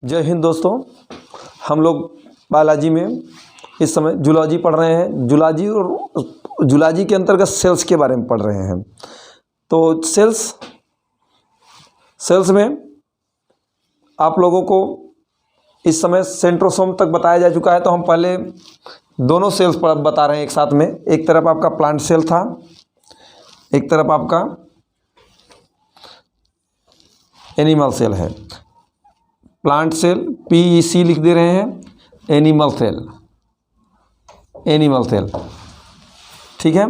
जय हिंद दोस्तों। हम लोग बायोलॉजी में इस समय जूलॉजी पढ़ रहे हैं। जूलॉजी और जूलॉजी के अंतर्गत सेल्स के बारे में पढ़ रहे हैं। तो सेल्स में आप लोगों को इस समय सेंट्रोसोम तक बताया जा चुका है। तो हम पहले दोनों सेल्स पर बता रहे हैं एक साथ में। एक तरफ आपका प्लांट सेल था, एक तरफ आपका एनिमल सेल है। प्लांट सेल PEC लिख दे रहे हैं, एनिमल सेल ठीक है।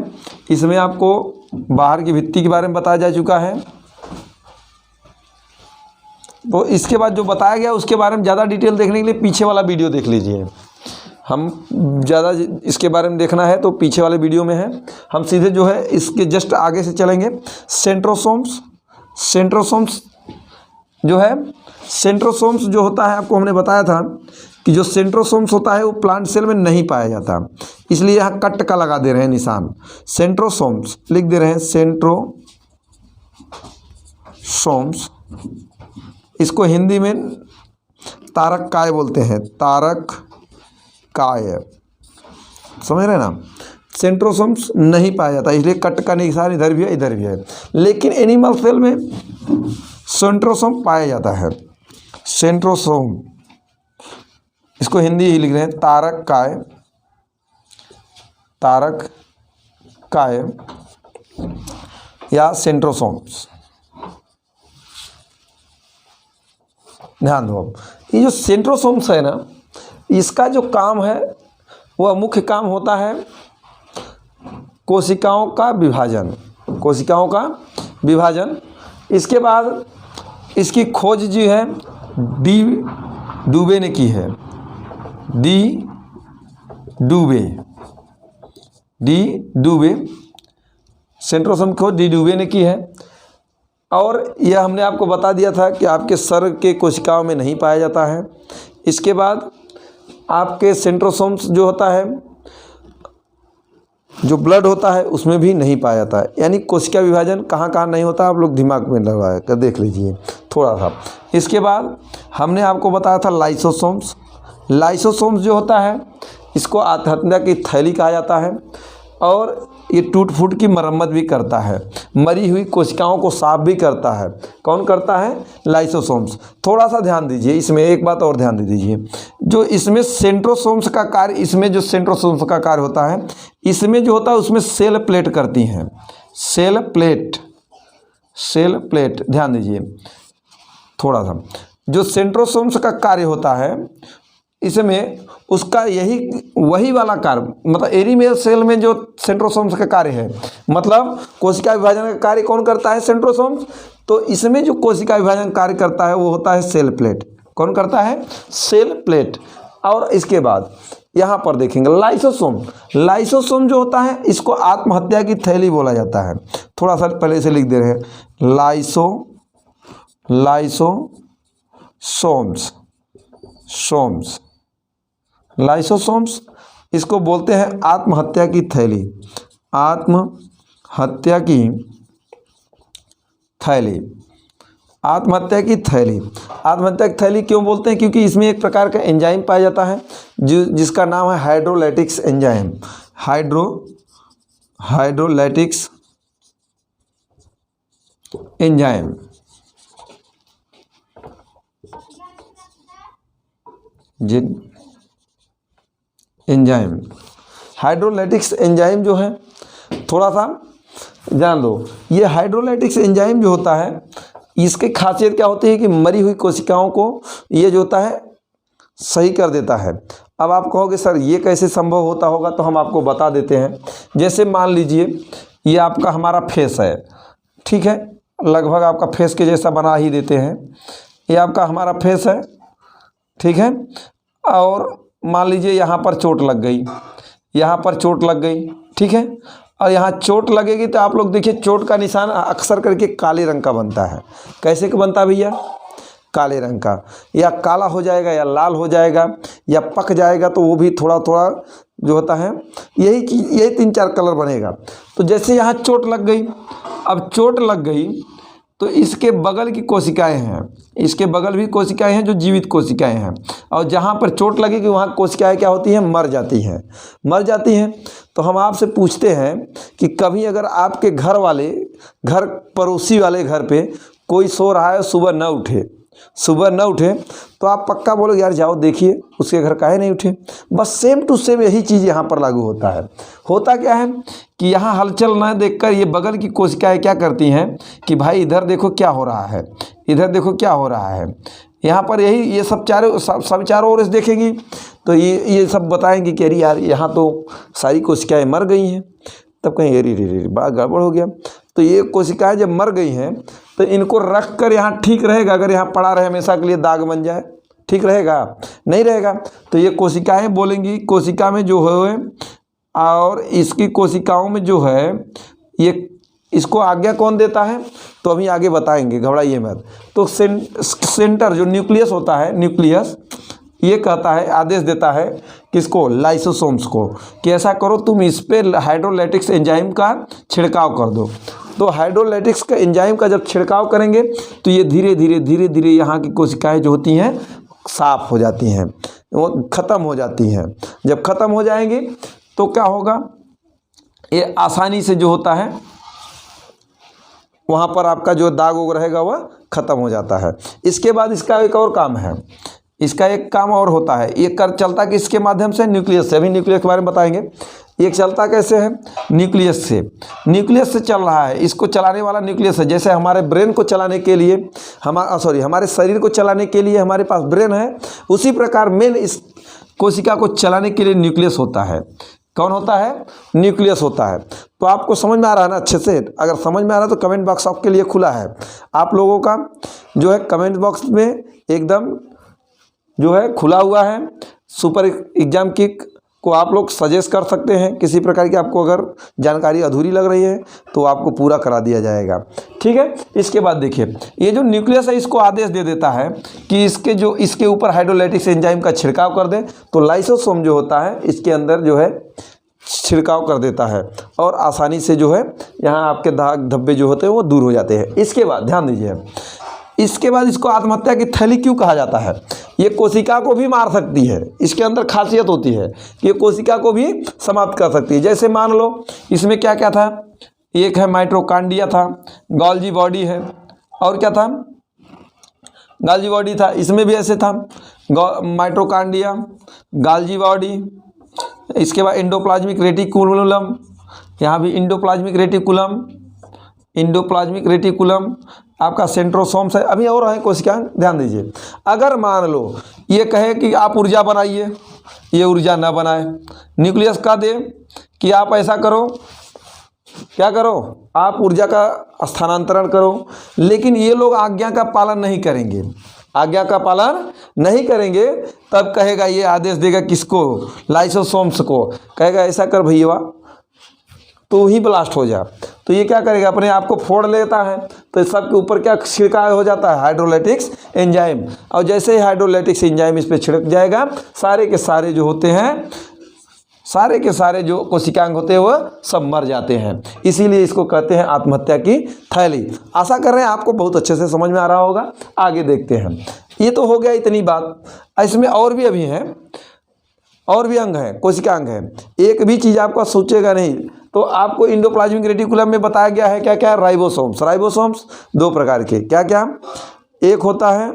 इसमें आपको बाहर की भित्ति के बारे में बताया जा चुका है। तो इसके बाद जो बताया गया उसके बारे में ज़्यादा डिटेल देखने के लिए पीछे वाला वीडियो देख लीजिए। हम ज़्यादा इसके बारे में देखना है तो पीछे वाले वीडियो में है। हम सीधे जो है इसके जस्ट आगे से चलेंगे। सेंट्रोसोम्स जो है, सेंट्रोसोम्स जो होता है आपको हमने बताया था कि जो सेंट्रोसोम्स होता है वो प्लांट सेल में नहीं पाया जाता, इसलिए यहाँ कट का लगा दे रहे हैं निशान। सेंट्रोसोम्स लिख दे रहे हैं, सेंट्रोसोम्स। इसको हिंदी में तारक काय बोलते हैं, तारक काय, समझ रहे हैं ना। सेंट्रोसोम्स नहीं पाया जाता इसलिए कट का निशान इधर भी है इधर भी है। लेकिन एनिमल सेल में सेंट्रोसोम पाया जाता है। सेंट्रोसोम, इसको हिंदी ही लिख रहे हैं तारक काय या सेंट्रोसोम्स। ध्यान दो, अब ये जो सेंट्रोसोम्स है ना, इसका जो काम है वह मुख्य काम होता है कोशिकाओं का विभाजन। इसके बाद इसकी खोज जो है डी डूबे ने की है। डी डूबे सेंट्रोसोम खोज डी डूबे ने की है। और यह हमने आपको बता दिया था कि आपके सर के कोशिकाओं में नहीं पाया जाता है। इसके बाद आपके सेंट्रोसोम्स जो होता है, जो ब्लड होता है उसमें भी नहीं पाया जाता है। यानी कोशिका विभाजन कहाँ कहाँ नहीं होता, आप लोग दिमाग में लगा कर देख लीजिए थोड़ा सा। इसके बाद हमने आपको बताया था लाइसोसोम्स जो होता है इसको आत्महत्या की थैली कहा जाता है। और ये टूट फूट की मरम्मत भी करता है, मरी हुई कोशिकाओं को साफ भी करता है। कौन करता है? लाइसोसोम्स। थोड़ा सा ध्यान दीजिए, इसमें एक बात और ध्यान दे दीजिए। जो इसमें सेंट्रोसोम्स का कार्य, इसमें जो सेंट्रोसोम्स का कार्य होता है, इसमें जो होता है उसमें सेल प्लेट करती हैं। सेल प्लेट ध्यान दीजिए थोड़ा सा। जो सेंट्रोसोम्स का कार्य होता है इसमें उसका वही वाला कार्य, मतलब एनिमल सेल में जो सेंट्रोसोम्स का कार्य है, मतलब कोशिका विभाजन का कार्य कौन करता है? सेंट्रोसोम्स। तो इसमें जो कोशिका विभाजन कार्य करता है वो होता है सेल प्लेट। कौन करता है? Cell plate. और इसके बाद यहाँ पर देखेंगे लाइसोसोम जो होता है इसको आत्महत्या की थैली बोला जाता है। थोड़ा सा पहले से लिख दे रहे हैं, लाइसोसोम्स इसको बोलते हैं आत्महत्या की थैली। आत्महत्या की थैली क्यों बोलते हैं? क्योंकि इसमें एक प्रकार का एंजाइम पाया जाता है जिसका नाम है हाइड्रोलाइटिक्स एंजाइम। हाइड्रोलाइटिक्स एंजाइम। हाइड्रोलाइटिक्स एंजाइम जो है, थोड़ा सा ध्यान दो। ये हाइड्रोलाइटिक्स एंजाइम जो होता है इसकी खासियत क्या होती है कि मरी हुई कोशिकाओं को ये जो होता है सही कर देता है। अब आप कहोगे सर ये कैसे संभव होता होगा, तो हम आपको बता देते हैं। जैसे मान लीजिए ये आपका हमारा फेस है, ठीक है, लगभग आपका फेस के जैसा बना ही देते हैं। ये आपका हमारा फेस है, ठीक है। और मान लीजिए यहाँ पर चोट लग गई, ठीक है। और यहाँ चोट लगेगी तो आप लोग देखिए चोट का निशान अक्सर करके काले रंग का बनता है। कैसे का बनता है भैया? काले रंग का, या काला हो जाएगा या लाल हो जाएगा या पक जाएगा, तो वो भी थोड़ा थोड़ा जो होता है यही 3-4 कलर बनेगा। तो जैसे यहाँ चोट लग गई, अब चोट लग गई तो इसके बगल की कोशिकाएं हैं, इसके बगल भी कोशिकाएं हैं जो जीवित कोशिकाएं हैं, और जहाँ पर चोट लगेगी वहाँ कोशिकाएं क्या होती हैं, मर जाती हैं, मर जाती हैं। तो हम आपसे पूछते हैं कि कभी अगर आपके घर पड़ोसी वाले घर पे कोई सो रहा है, सुबह न उठे तो आप पक्का बोलोगे यार जाओ देखिए उसके घर काहे नहीं उठे। बस सेम टू सेम यही चीज़ यहाँ पर लागू होता है। होता क्या है कि यहाँ हलचल न देखकर ये बगल की कोशिकाएं क्या करती हैं कि भाई इधर देखो क्या हो रहा है, इधर देखो क्या हो रहा है। यहाँ पर यही ये सब चारों ओर से देखेंगी तो ये सब बताएंगी कि अरे यार यहाँ तो सारी कोशिकाएँ मर गई हैं। तब कहीं अरे रे बड़ा गड़बड़ हो गया। तो ये कोशिकाएं जब मर गई हैं तो इनको रख कर यहाँ ठीक रहेगा? अगर यहाँ पड़ा रहे हमेशा के लिए दाग बन जाए, ठीक रहेगा? नहीं रहेगा। तो ये कोशिकाएं बोलेंगी, कोशिका में जो है और इसकी कोशिकाओं में जो है ये इसको आज्ञा कौन देता है तो अभी आगे बताएंगे, घबराइए मत। तो सेंटर जो न्यूक्लियस होता है, न्यूक्लियस ये कहता है, आदेश देता है किसको, लाइसोसोम्स को, कि ऐसा करो तुम इस पे हाइड्रोलाइटिक्स एंजाइम का छिड़काव कर दो। तो हाइड्रोलाइटिक्स का एंजाइम का जब छिड़काव करेंगे तो ये धीरे धीरे यहाँ की कोशिकाएं जो होती हैं साफ हो जाती हैं, वो ख़त्म हो जाती हैं। जब ख़त्म हो जाएंगी तो क्या होगा, ये आसानी से जो होता है वहाँ पर आपका जो दाग उग रहेगा वह ख़त्म हो जाता है। इसके बाद इसका एक और काम है, इसका एक काम और होता है। ये चलता किसके माध्यम से, न्यूक्लियस से। अभी न्यूक्लियस के बारे में बताएंगे। ये चलता कैसे है, न्यूक्लियस से चल रहा है। इसको चलाने वाला न्यूक्लियस है। जैसे हमारे ब्रेन को चलाने के लिए हमारे शरीर को चलाने के लिए हमारे पास ब्रेन है, उसी प्रकार मेन इस कोशिका को चलाने के लिए न्यूक्लियस होता है। कौन होता है, न्यूक्लियस होता है। तो आपको समझ में आ रहा है ना अच्छे से? अगर समझ में आ रहा है तो कमेंट बॉक्स आपके लिए खुला है। आप लोगों का जो है कमेंट बॉक्स में एकदम जो है खुला हुआ है। सुपर एग्जाम किक को आप लोग सजेस्ट कर सकते हैं। किसी प्रकार की आपको अगर जानकारी अधूरी लग रही है तो आपको पूरा करा दिया जाएगा, ठीक है। इसके बाद देखिए, ये जो न्यूक्लियस है इसको आदेश दे देता है कि इसके ऊपर हाइड्रोलाइटिक्स एंजाइम का छिड़काव कर दे। तो लाइसोसोम जो होता है इसके अंदर जो है छिड़काव कर देता है और आसानी से जो है यहाँ आपके दाग धब्बे जो होते हैं वो दूर हो जाते हैं। इसके बाद ध्यान दीजिए, इसके बाद इसको आत्महत्या की थैली क्यों कहा जाता है? ये कोशिका को भी मार सकती है। इसके अंदर खासियत होती है कि ये कोशिका को भी समाप्त कर सकती है। जैसे मान लो इसमें क्या क्या था, एक है माइटोकॉन्ड्रिया था, गोल्गी बॉडी है, और क्या था, गोल्गी बॉडी था। इसमें भी ऐसे था, माइटोकॉन्ड्रिया, गोल्गी बॉडी। इसके बाद एंडोप्लाज्मिक रेटिकुलम, यहाँ भी इंडोप्लाज्मिक रेटिकुलम आपका सेंट्रोसोम्स है। अभी और है कोशिकाएं, ध्यान दीजिए। अगर मान लो ये कहे कि आप ऊर्जा बनाइए, ये ऊर्जा ना बनाए, न्यूक्लियस का दे कि आप ऐसा करो, क्या करो, आप ऊर्जा का स्थानांतरण करो, लेकिन ये लोग आज्ञा का पालन नहीं करेंगे, तब कहेगा, ये आदेश देगा किसको, लाइसोसोम्स को, कहेगा ऐसा कर भैया तो ही ब्लास्ट हो जा। तो ये क्या करेगा, अपने आप को फोड़ लेता है। तो इस सब के ऊपर क्या छिड़काव हो जाता है, हाइड्रोलाइटिक्स एंजाइम। और जैसे ही हाइड्रोलाइटिक्स एंजाइम इस पर छिड़क जाएगा, सारे के सारे जो कोशिकांग होते हैं वह सब मर जाते हैं। इसीलिए इसको कहते हैं आत्महत्या की थैली। आशा कर रहे हैं आपको बहुत अच्छे से समझ में आ रहा होगा। आगे देखते हैं। ये तो हो गया इतनी बात। इसमें और भी अभी हैं, और भी अंग हैं, कोशिकांग हैं। एक भी चीज़ आपका सोचेगा नहीं। तो आपको इंडोप्लाज्मिक रेटिकुलम में बताया गया है क्या क्या, राइबोसोम्स दो प्रकार के, क्या क्या, एक होता है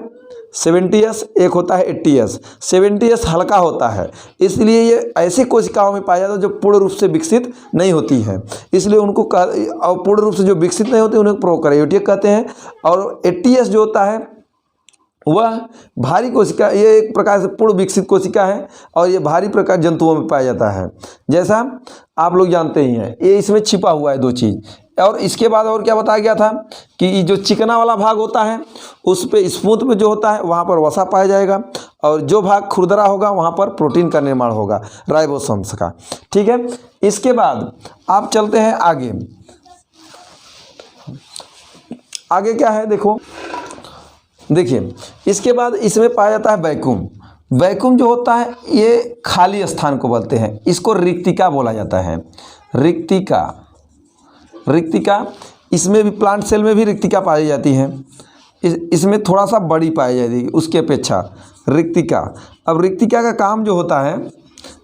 70S, एक होता है 80S। 70S हल्का होता है, इसलिए ये ऐसी कोशिकाओं में पाया जाता है जो पूर्ण रूप से विकसित नहीं होती हैं, इसलिए उनको पूर्ण रूप से जो विकसित नहीं होती उन्हें प्रोकैरियोटिक कहते हैं। और 80S जो होता है वह भारी कोशिका, ये एक प्रकार से पूर्ण विकसित कोशिका है और ये भारी प्रकार जंतुओं में पाया जाता है। जैसा आप लोग जानते ही हैं, ये इसमें छिपा हुआ है दो चीज़। और इसके बाद और क्या बताया गया था कि जो चिकना वाला भाग होता है उस पे स्मूथ में जो होता है वहाँ पर वसा पाया जाएगा, और जो भाग खुरदरा होगा वहाँ पर प्रोटीन का निर्माण होगा, राइबोसोम्स का, ठीक है। इसके बाद आप चलते हैं आगे क्या है देखिए, इसके बाद इसमें पाया जाता है वैक्यूम जो होता है ये खाली स्थान को बोलते हैं, इसको रिक्तिका बोला जाता है। रिक्तिका इसमें भी प्लांट सेल में भी रिक्तिका पाई जाती है। इसमें थोड़ा सा बड़ी पाई जाती है उसके अपेक्षा रिक्तिका। अब रिक्तिका का काम जो होता है,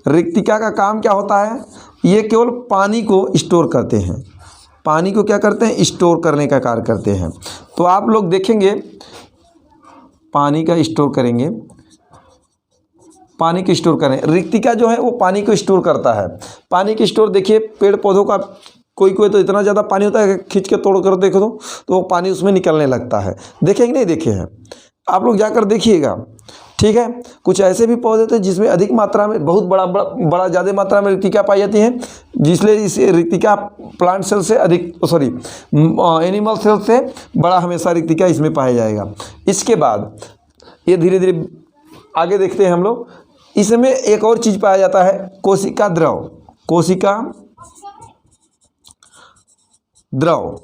रिक्तिका का काम क्या होता है, ये केवल पानी को स्टोर करते हैं। पानी को क्या करते हैं, स्टोर करने का कार्य करते हैं। तो आप लोग देखेंगे पानी का स्टोर करेंगे, पानी को स्टोर करें। रिक्तिका जो है वो पानी को स्टोर करता है। पानी की स्टोर देखिए पेड़ पौधों का कोई कोई तो इतना ज़्यादा पानी होता है, खींच के तोड़ कर देखो तो वो पानी उसमें निकलने लगता है। देखे कि नहीं देखे हैं, आप लोग जाकर देखिएगा, ठीक है। कुछ ऐसे भी पौधे थे जिसमें अधिक मात्रा में बहुत बड़ा ज़्यादा मात्रा में रिक्तिका पाई जाती है, जिसलिए इस रिक्तिका प्लांट सेल से अधिक एनिमल सेल से बड़ा हमेशा रिक्तिका इसमें पाया जाएगा। इसके बाद ये धीरे धीरे आगे देखते हैं हम लोग। इसमें एक और चीज़ पाया जाता है, कोशिका द्रव। कोशिका द्रव,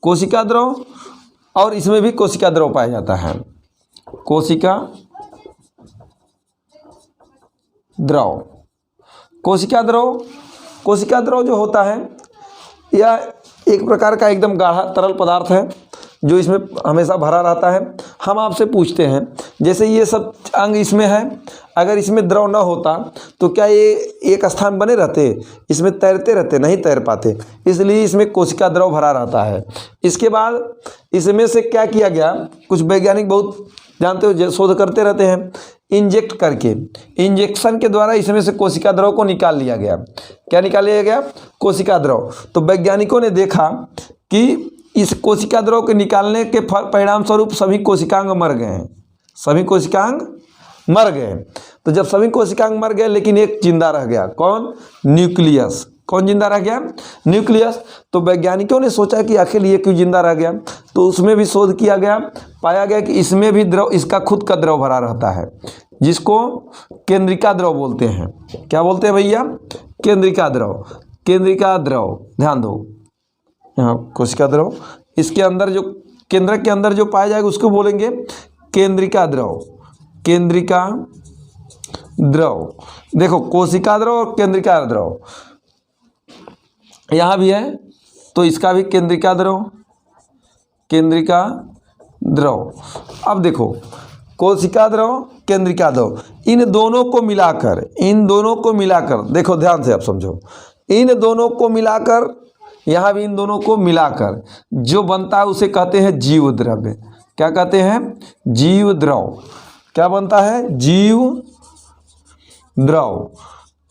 कोशिका द्रव, और इसमें भी कोशिका द्रव पाया जाता है। कोशिका द्रव, कोशिका द्रव, कोशिका द्रव जो होता है यह एक प्रकार का एकदम गाढ़ा तरल पदार्थ है जो इसमें हमेशा भरा रहता है। हम आपसे पूछते हैं, जैसे ये सब अंग इसमें है, अगर इसमें द्रव न होता तो क्या ये एक स्थान बने रहते, इसमें तैरते रहते, नहीं तैर पाते, इसलिए इसमें कोशिका द्रव भरा रहता है। इसके बाद इसमें से क्या किया गया, कुछ वैज्ञानिक बहुत जानते हो शोध करते रहते हैं, इंजेक्ट करके, इंजेक्शन के द्वारा इसमें से कोशिका द्रव को निकाल लिया गया। क्या निकाल लिया गया, कोशिका द्रव। तो वैज्ञानिकों ने देखा कि इस कोशिका द्रव के निकालने के परिणाम स्वरूप सभी कोशिकांग मर गए हैं, सभी कोशिकांग मर गए। तो जब सभी कोशिकांग मर गए लेकिन एक जिंदा रह गया, कौन, न्यूक्लियस। कौन जिंदा रह गया, न्यूक्लियस। तो वैज्ञानिकों ने सोचा कि आखिर ये क्यों जिंदा रह गया, तो उसमें भी शोध किया गया, पाया गया कि इसमें भी द्रव, इसका खुद का द्रव भरा रहता है, जिसको केंद्रिका द्रव बोलते हैं। क्या बोलते हैं भैया, केंद्रिका द्रव। केंद्रिका द्रव, ध्यान दो, यहाँ कोशिका द्रव, इसके अंदर जो केंद्रक के अंदर जो पाया जाएगा उसको बोलेंगे केंद्रिका द्रव। केंद्रिका द्रव, देखो कोशिका द्रव और केंद्रिका द्रव यहाँ भी है, तो इसका भी केंद्रिका द्रव, केंद्रिका द्रव। अब देखो कोशिका द्रव, केंद्रिका द्रव, इन दोनों को मिलाकर, इन दोनों को मिलाकर, देखो ध्यान से आप समझो, इन दोनों को मिलाकर, यहाँ भी इन दोनों को मिलाकर जो बनता है उसे कहते हैं जीव द्रव्य। क्या कहते हैं, जीव द्रव। क्या बनता है, जीव द्रव।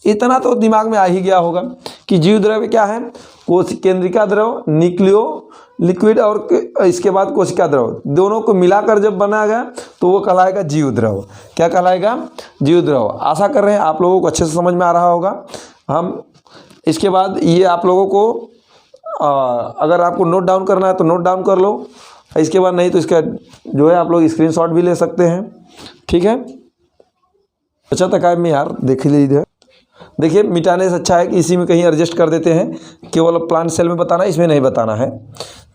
इतना तो दिमाग में आ ही गया होगा कि जीव द्रव्य क्या है, केंद्रिका द्रव, न्यूक्लियो लिक्विड, और इसके बाद कोशिका द्रव, दोनों को मिलाकर जब बना गया तो वो कहलाएगा जीव द्रव। क्या कहलाएगा, जीव द्रव। आशा कर रहे हैं आप लोगों को अच्छे से समझ में आ रहा होगा। हम इसके बाद ये आप लोगों को अगर आपको नोट डाउन करना है तो नोट डाउन कर लो, इसके बाद नहीं तो इसका जो है आप लोग स्क्रीनशॉट भी ले सकते हैं, ठीक है। अच्छा तक में यार देख लीजिए, देखिए मिटाने से अच्छा है कि इसी में कहीं एडजस्ट कर देते हैं, केवल प्लांट सेल में बताना, इसमें नहीं बताना है।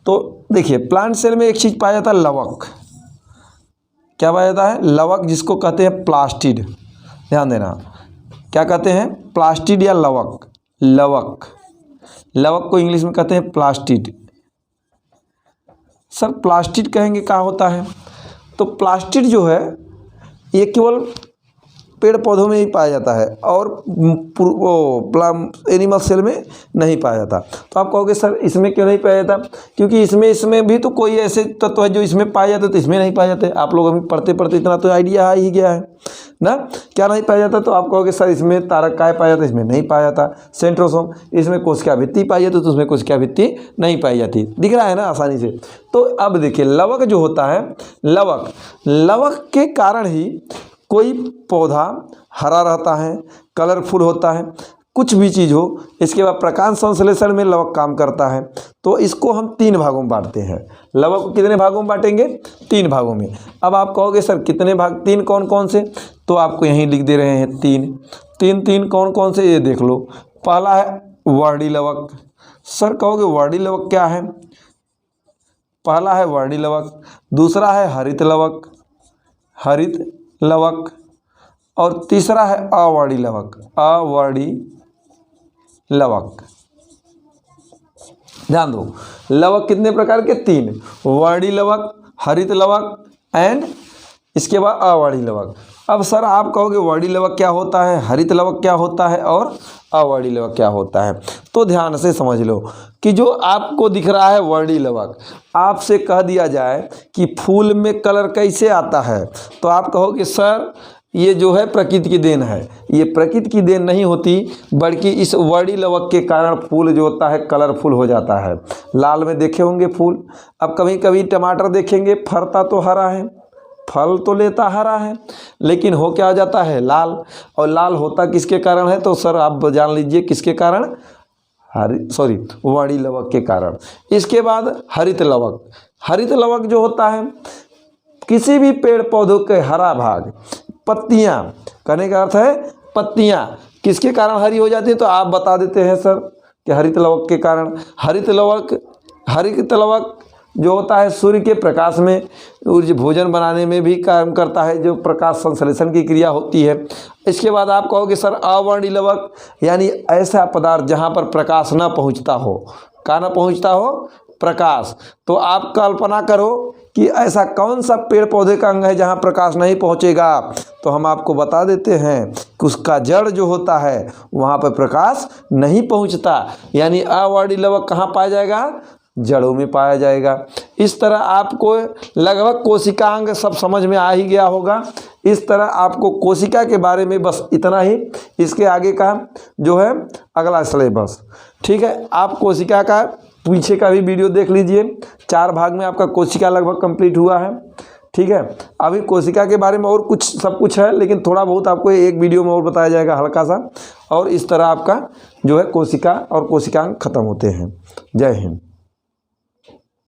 तो देखिए प्लांट सेल में एक चीज़ पाया जाता है, लवक। क्या पाया जाता है, लवक, जिसको कहते हैं प्लास्टिड। ध्यान देना, क्या कहते हैं, प्लास्टिड या लवक। लवक, लवक को इंग्लिश में कहते हैं प्लास्टिड। सर प्लास्टिड कहेंगे क्या होता है, तो प्लास्टिड जो है ये केवल पेड़ पौधों में ही पाया जाता है और एनिमल सेल में नहीं पाया जाता। तो आप कहोगे सर इसमें क्यों नहीं पाया जाता, क्योंकि इसमें भी तो कोई ऐसे तत्व है जो इसमें पाए जाते तो इसमें नहीं पाए जाते। आप लोग अभी पढ़ते पढ़ते इतना तो आइडिया आ ही गया है ना, क्या नहीं पाया जाता। तो आप कहोगे सर इसमें तारक काय पाया जाता, इसमें नहीं पाया जाता। सेंट्रोसोम, इसमें कोशिका भित्ति पाई जाती तो उसमें कोशिका भित्ति नहीं पाई जाती। दिख रहा है ना आसानी से। तो अब देखिए लवक जो होता है, लवक, लवक के कारण ही कोई पौधा हरा रहता है, कलरफुल होता है, कुछ भी चीज़ हो। इसके बाद प्रकाश संश्लेषण में लवक काम करता है। तो इसको हम 3 भागों में बांटते हैं। लवक को कितने भागों में बांटेंगे, 3 भागों में। अब आप कहोगे सर कितने भाग, 3 कौन कौन से, तो आपको यहीं लिख दे रहे हैं 3 कौन कौन से, ये देख लो। पहला है वर्णी लवक। सर कहोगे वर्णी लवक क्या है, पहला है वर्णी लवक, दूसरा है हरित लवक, हरित लवक, और तीसरा है अवर्णी लवक, अवर्णी लवक। ध्यान दो, लवक कितने प्रकार के? 3, वर्णी लवक, हरित लवक एंड इसके बाद अवर्णी लवक। अब सर आप कहोगे वर्णी लवक क्या होता है, हरित लवक क्या होता है और अवर्णी लवक क्या होता है? तो ध्यान से समझ लो कि जो आपको दिख रहा है वर्णी लवक, आपसे कह दिया जाए कि फूल में कलर कैसे आता है, तो आप कहोगे सर ये जो है प्रकृति की देन है। ये प्रकृति की देन नहीं होती, बल्कि इस वर्णी लवक के कारण फूल जो होता है कलरफुल हो जाता है। लाल में देखे होंगे फूल, अब कभी कभी टमाटर देखेंगे, फरता तो हरा है, फल तो लेता हरा है, लेकिन हो क्या जाता है? लाल। और लाल होता किसके कारण है? तो सर आप जान लीजिए किसके कारण? वर्णी लवक के कारण। इसके बाद हरित लवक। हरित लवक जो होता है किसी भी पेड़ पौधों के हरा भाग, पत्तियां, कहने का अर्थ है पत्तियां किसके कारण हरी हो जाती है? तो आप बता देते हैं सर कि हरित लवक के कारण। हरित लवक जो होता है सूर्य के प्रकाश में ऊर्जा भोजन बनाने में भी काम करता है, जो प्रकाश संश्लेषण की क्रिया होती है। इसके बाद आप कहोगे सर अवर्णी लवक, यानी ऐसा पदार्थ जहाँ पर प्रकाश न पहुँचता हो, कहाँ न पहुँचता हो? प्रकाश। तो आप कल्पना करो कि ऐसा कौन सा पेड़ पौधे का अंग है जहाँ प्रकाश नहीं पहुँचेगा? तो हम आपको बता देते हैं कि उसका जड़ जो होता है वहाँ पर प्रकाश नहीं पहुँचता, यानी अवर्णी लवक कहाँ पाया जाएगा? जड़ों में पाया जाएगा। इस तरह आपको लगभग कोशिकांग सब समझ में आ ही गया होगा। इस तरह आपको कोशिका के बारे में बस इतना ही, इसके आगे का जो है अगला सिलेबस, ठीक है। आप कोशिका का पीछे का भी वीडियो देख लीजिए, 4 भाग में आपका कोशिका लगभग कंप्लीट हुआ है, ठीक है। अभी कोशिका के बारे में और कुछ सब कुछ है, लेकिन थोड़ा बहुत आपको एक वीडियो में और बताया जाएगा हल्का सा। और इस तरह आपका जो है कोशिका और कोशिकांग खत्म होते हैं। जय हिंद।